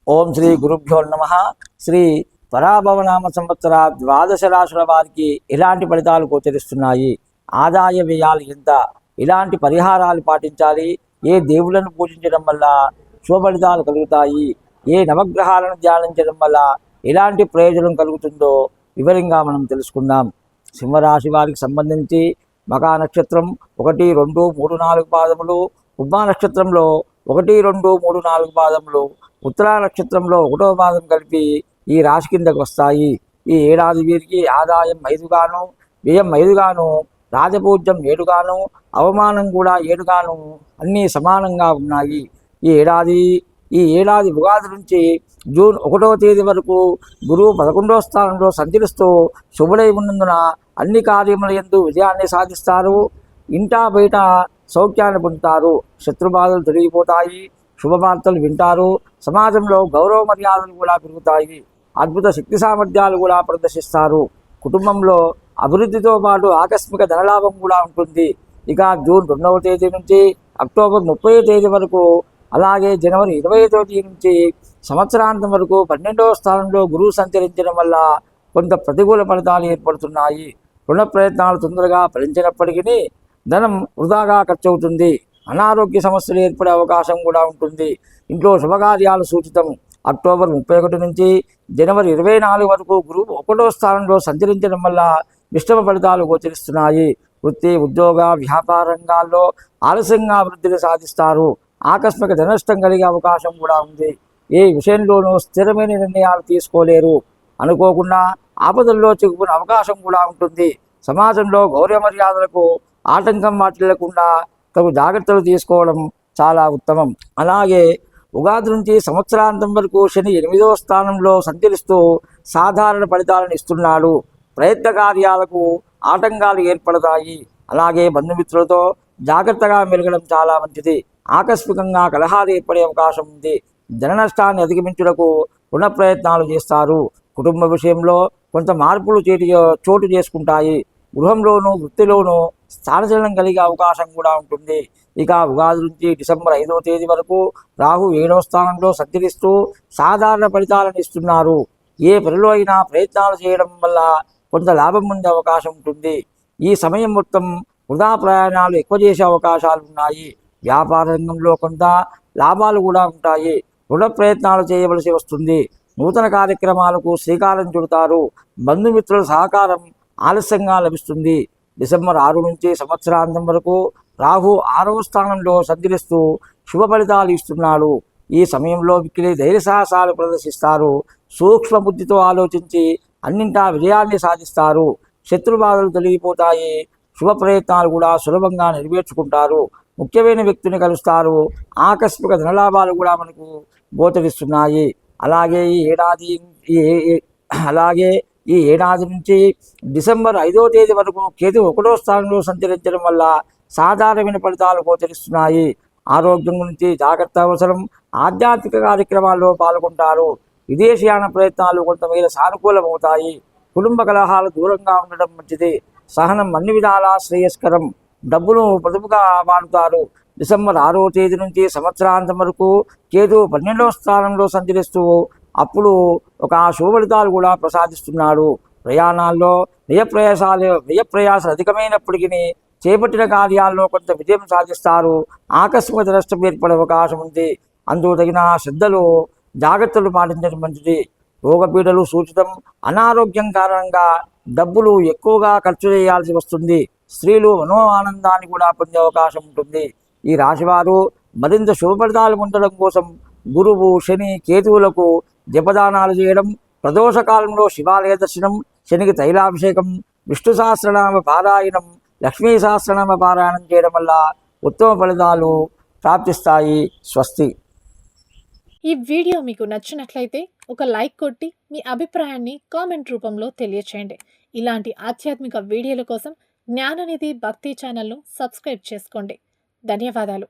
ఓం శ్రీ గురుభ్యో నమ. శ్రీ పరాభవనామ సంవత్సర ద్వాదశ రాశుల వారికి ఎలాంటి ఫలితాలు గోచరిస్తున్నాయి, ఆదాయ వ్యయాలు ఎంత, ఇలాంటి పరిహారాలు పాటించాలి, ఏ దేవులను పూజించడం వల్ల శుభ ఫలితాలు కలుగుతాయి, ఏ నవగ్రహాలను ధ్యానించడం వల్ల ఎలాంటి ప్రయోజనం కలుగుతుందో వివరంగా మనం తెలుసుకుందాం. సింహరాశి వారికి సంబంధించి మకా నక్షత్రం 1, 2, 3, 4 పాదములు, ఉమా నక్షత్రంలో 1, 2, 3, 4 పాదములు, ఉత్తరా నక్షత్రంలో 1వ పాదం కలిపి ఈ రాశి కిందకు వస్తాయి. ఈ ఏడాది వీరికి ఆదాయం 5గాను, వ్యయం 5గాను, రాజపూజ్యం 7గాను, అవమానం కూడా 7గాను అన్నీ సమానంగా ఉన్నాయి. ఈ ఏడాది ఉగాది నుంచి జూన్ 1వ తేదీ వరకు గురువు 11వ స్థానంలో సంచరిస్తూ శుభుడై ఉన్నందున అన్ని కార్యముల యందు విజయాన్ని సాధిస్తారు. ఇంటా బయట సౌఖ్యాన్ని పొందుతారు. శత్రుబాధలు తొలగిపోతాయి. శుభవార్తలు వింటారు. సమాజంలో గౌరవ మర్యాదలు కూడా పెరుగుతాయి. అద్భుత శక్తి సామర్థ్యాలు కూడా ప్రదర్శిస్తారు. కుటుంబంలో అభివృద్ధితో పాటు ఆకస్మిక ధనలాభం కూడా ఉంటుంది. ఇక జూన్ 2వ తేదీ నుంచి అక్టోబర్ 30వ తేదీ వరకు, అలాగే జనవరి 20వ తేదీ నుంచి సంవత్సరాంతం వరకు 12వ స్థానంలో గురువు సంచరించడం వల్ల కొంత ప్రతికూల ఫలితాలు ఏర్పడుతున్నాయి. రుణ ప్రయత్నాలు తొందరగా ఫలించినప్పటికీ ధనం వృధాగా ఖర్చవుతుంది. అనారోగ్య సమస్యలు ఏర్పడే అవకాశం కూడా ఉంటుంది. ఇంట్లో శుభకార్యాలు సూచితం. అక్టోబర్ 31 నుంచి జనవరి 24 వరకు గురువు 1వ స్థానంలో సంచరించడం వల్ల మిశ్రమ ఫలితాలు గోచరిస్తున్నాయి. వృత్తి, ఉద్యోగ, వ్యాపార రంగాల్లో ఆలస్యంగా అభివృద్ధిని సాధిస్తారు. ఆకస్మిక ధనష్టం కలిగే అవకాశం కూడా ఉంది. ఏ విషయంలోనూ స్థిరమైన నిర్ణయాలు తీసుకోలేరు. అనుకోకుండా ఆపదల్లో చిక్కుకునే అవకాశం కూడా ఉంటుంది. సమాజంలో గౌరవ మర్యాదలకు ఆటంకం వాటిల్లకుండా తగు జాగ్రత్తలు తీసుకోవడం చాలా ఉత్తమం. అలాగే ఉగాది నుంచి సంవత్సరాంతం వరకు శని 8వ స్థానంలో సంచరిస్తూ సాధారణ ఫలితాలను ఇస్తున్నాడు. ప్రయత్న కార్యాలకు ఆటంకాలు ఏర్పడతాయి. అలాగే బంధుమిత్రులతో జాగ్రత్తగా మెలగడం చాలా మంచిది. ఆకస్మికంగా కలహాలు ఏర్పడే అవకాశం ఉంది. ధన నష్టాన్ని అధిగమించుటకు రుణ ప్రయత్నాలు చేస్తారు. కుటుంబ విషయంలో కొంత మార్పులు చోటు చేసుకుంటాయి. గృహంలోనూ వృత్తిలోనూ స్థానచలనం కలిగే అవకాశం కూడా ఉంటుంది. ఇక ఉగాది నుంచి డిసెంబర్ 5వ తేదీ వరకు రాహు 7వ స్థానంలో సంచరిస్తూ సాధారణ ఫలితాలను ఇస్తున్నారు. ఏ పనిలో అయినా ప్రయత్నాలు చేయడం వల్ల కొంత లాభం పొందే అవకాశం ఉంటుంది. ఈ సమయం మొత్తం వృధా ప్రయాణాలు ఎక్కువ చేసే అవకాశాలు ఉన్నాయి. వ్యాపార రంగంలో కొంత లాభాలు కూడా ఉంటాయి. రుణ ప్రయత్నాలు చేయవలసి వస్తుంది. నూతన కార్యక్రమాలకు శ్రీకారం చుడతారు. బంధుమిత్రుల సహకారం ఆలస్యంగా లభిస్తుంది. డిసెంబర్ 6 నుంచి సంవత్సరాంతం వరకు రాహు 6వ స్థానంలో సంచరిస్తూ శుభ ఫలితాలు ఇస్తున్నాడు. ఈ సమయంలో మిక్కిలి ధైర్య సాహసాలు ప్రదర్శిస్తారు. సూక్ష్మ బుద్ధితో ఆలోచించి అన్నింటా విజయాన్ని సాధిస్తారు. శత్రుబాధలు తొలగిపోతాయి. శుభ ప్రయత్నాలు కూడా సులభంగా నెరవేర్చుకుంటారు. ముఖ్యమైన వ్యక్తిని కలుస్తారు. ఆకస్మిక ధనలాభాలు కూడా మనకు గోచరిస్తున్నాయి. అలాగే ఈ ఏడాది నుంచి డిసెంబర్ 5వ తేదీ వరకు కేతు 1వ స్థానంలో సంచరించడం వల్ల సాధారణమైన ఫలితాలు గోచరిస్తున్నాయి. ఆరోగ్యం గురించి జాగ్రత్త అవసరం. ఆధ్యాత్మిక కార్యక్రమాల్లో పాల్గొంటారు. విదేశీయాన ప్రయత్నాలు కొంతమేర సానుకూలమవుతాయి. కుటుంబ కలహాలు దూరంగా ఉండడం మంచిది. సహనం అన్ని విధాలా శ్రేయస్కరం. డబ్బును పొదుపుగా వాడుతారు. డిసెంబర్ 6వ తేదీ నుంచి సంవత్సరాంతం వరకు కేతు 12వ స్థానంలో సంచరిస్తూ అప్పుడు ఒక శుభ ఫలితాలు కూడా ప్రసాదిస్తున్నాడు. ప్రయాణాల్లో వ్యయప్రయాసాలు అధికమైనప్పటికీ చేపట్టిన కార్యాల్లో కొంత విజయం సాధిస్తారు. ఆకస్మిక నష్టం ఏర్పడే అవకాశం ఉంది. అందుకు తగిన శ్రద్ధలు, జాగ్రత్తలు పాటించడం మంచిది. రోగపీడలు సూచితం. అనారోగ్యం కారణంగా డబ్బులు ఎక్కువగా ఖర్చు చేయాల్సి వస్తుంది. స్త్రీలు మనో ఆనందాన్ని కూడా పొందే అవకాశం ఉంటుంది. ఈ రాశివారు మరింత శుభ ఫలితాలు పొందడం కోసం గురువు, శని, కేతువులకు జపదానాలు చేయడం, ప్రదోష కాలంలో శివాలయ దర్శనం, శనికి తైలాభిషేకం, విష్ణు సహస్రనామ పారాయణం, లక్ష్మీ సహస్రనామ పారాయణం చేయడం వల్ల ఉత్తమ ఫలితాలు ప్రాప్తిస్తాయి. స్వస్తి. ఈ వీడియో మీకు నచ్చినట్లయితే ఒక లైక్ కొట్టి మీ అభిప్రాయాన్ని కామెంట్ రూపంలో తెలియచేయండి. ఇలాంటి ఆధ్యాత్మిక వీడియోల కోసం జ్ఞాననిధి భక్తి ఛానల్ను సబ్స్క్రైబ్ చేసుకోండి. ధన్యవాదాలు.